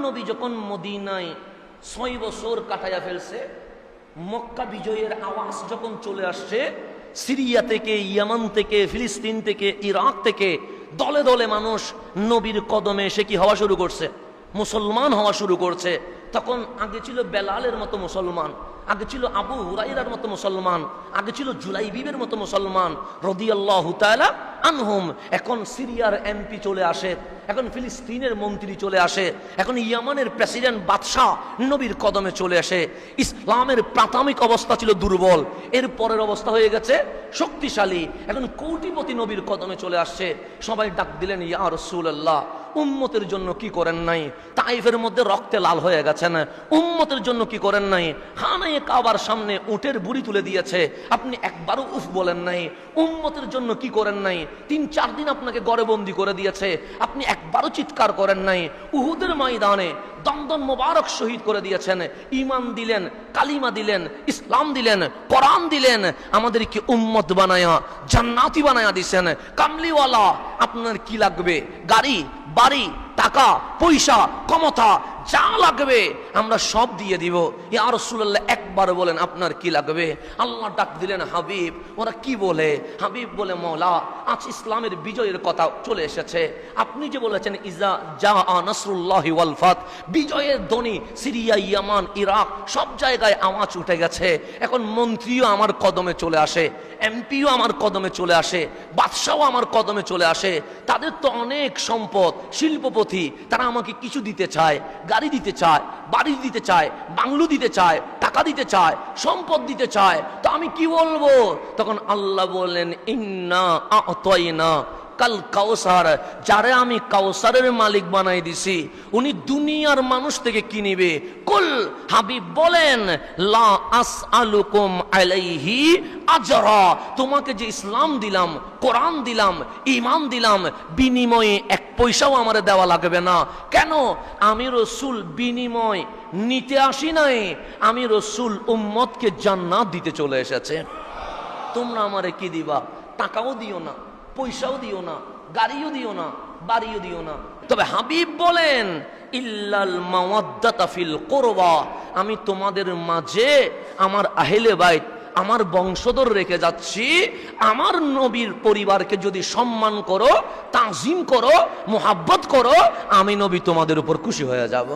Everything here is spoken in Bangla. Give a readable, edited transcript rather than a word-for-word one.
নবী যখন মদিনায় 6 বছর কাটাইয়া ফেলছে, মক্কা বিজয়ের আওয়াজ যখন চলে আসছে, সিরিয়া থেকে, ইয়ামান থেকে, ফিলিস্তিন থেকে, ইরাক থেকে দলে দলে মানুষ নবীর কদমে এসে কি হওয়া শুরু করছে, মুসলমান হওয়া শুরু করছে। তখন আগে ছিল বেলালের মতো মুসলমান, আগে ছিল আবু হুরাইরার মতো মুসলমান, আগে ছিল জুলাইবিবের মতো মুসলমান রাদিয়াল্লাহু তাআলা আনহুম। এখন সিরিয়ার এমপি চলে আসে, এখন ফিলিস্তিনের মন্ত্রী চলে আসে, এখন ইয়ামানের প্রেসিডেন্ট বাদশাহ নবীর কদমে চলে আসে। ইসলামের প্রাথমিক অবস্থা ছিল দুর্বল, এর পরের অবস্থা হয়ে গেছে শক্তিশালী। এখন কোটিপতি নবীর কদমে চলে আসছে। সবাই ডাক দিলেন, ইয়া রাসূলুল্লাহ, উম্মতের জন্য কি করেন নাই? তাইফের মধ্যে রক্তে লাল হয়ে গেছেন, উম্মতের জন্য কি করেন নাই? খানায়ে কাবার সামনে উটের বুড়ি তুলে দিয়েছে, আপনি একবারও উফ বলেন নাই। উম্মতের জন্য কি করেন নাই? 3-4 দিন আপনাকে ঘরে বন্দি করে দিয়েছে, আপনি একবারও চিৎকার করেন নাই। উহুদের ময়দানে দমদম মোবারক শহীদ করে দিয়েছেন, ঈমান দিলেন, কালিমা দিলেন, ইসলাম দিলেন, কোরআন দিলেন, আমাদেরকে উম্মত বানায়া জান্নাতি বানায়া দিয়েছেন। কামলিওয়ালা, আপনার কি লাগবে? গাড়ি, বাড়ি, টাকা পয়সা, ক্ষমতা যা লাগবে আমরা সব দিয়ে দিব। ইয়া রাসূলুল্লাহ, একবার বলেন আপনার কি লাগবে? আল্লাহ ডাক দিলেন, হাবিব। ওরা কি বলে? হাবিব বলে, মওলা, আজ ইসলামের বিজয়ের কথা চলে এসেছে। আপনি যে বলেছেন ইজা জাআ নাসরুল্লাহি ওয়াল ফাত, বিজয়ের ধ্বনি সিরিয়া, ইয়ামান, ইরাক সব জায়গায় আওয়াজ উঠে গেছে। এখন মন্ত্রীও আমার কদমে চলে আসে, এমপিও আমার কদমে চলে আসে, বাদশাও আমার কদমে চলে আসে। তাদের তো অনেক সম্পদ, শিল্পপতি, তারা আমাকে কিছু দিতে চায়, গাড়ি দিতে চায়, বাড়ি দিতে চায়, বাংলো দিতে চায়, টাকা দিতে চায়, সম্পদ দিতে চায়। তো আমি কি বলবো? তখন আল্লাহ বললেন, ইন্না আ'তাইনা কাল কাউসার, যারে আমি কাউসারের মালিক বানাই দিছি, উনি দুনিয়ার মানুষ থেকে কি নিবে? কুল, হাবিব বলেন, লা আসআলুকুম আলাইহি আজরা, তোমাকে যে ইসলাম দিলাম, কোরআন দিলাম, ঈমান দিলাম, বিনিময়ে 1 পয়সাও আমারে দেওয়া লাগবে না। কেন? আমি রাসূল বিনিময় নিতে আসি নাই, আমি রাসূল উম্মতকে জান্নাত দিতে চলে এসেছে। তোমরা আমারে কি দিবা? টাকাও দিও না, পয়সাও দিও না, গাড়িও দিও না, বাড়িও দিও না। তবে হাবিব বলেন, ইল্লাল মাওয়াদ্দাতা ফিল কুরবা, আমি তোমাদের মাঝে আমার আহলে বাইত, আমার বংশধর রেখে যাচ্ছি। আমার নবীর পরিবারকে যদি সম্মান করো, তাজিম করো, মুহাব্বত করো, আমি নবী তোমাদের উপর খুশি হয়ে যাব।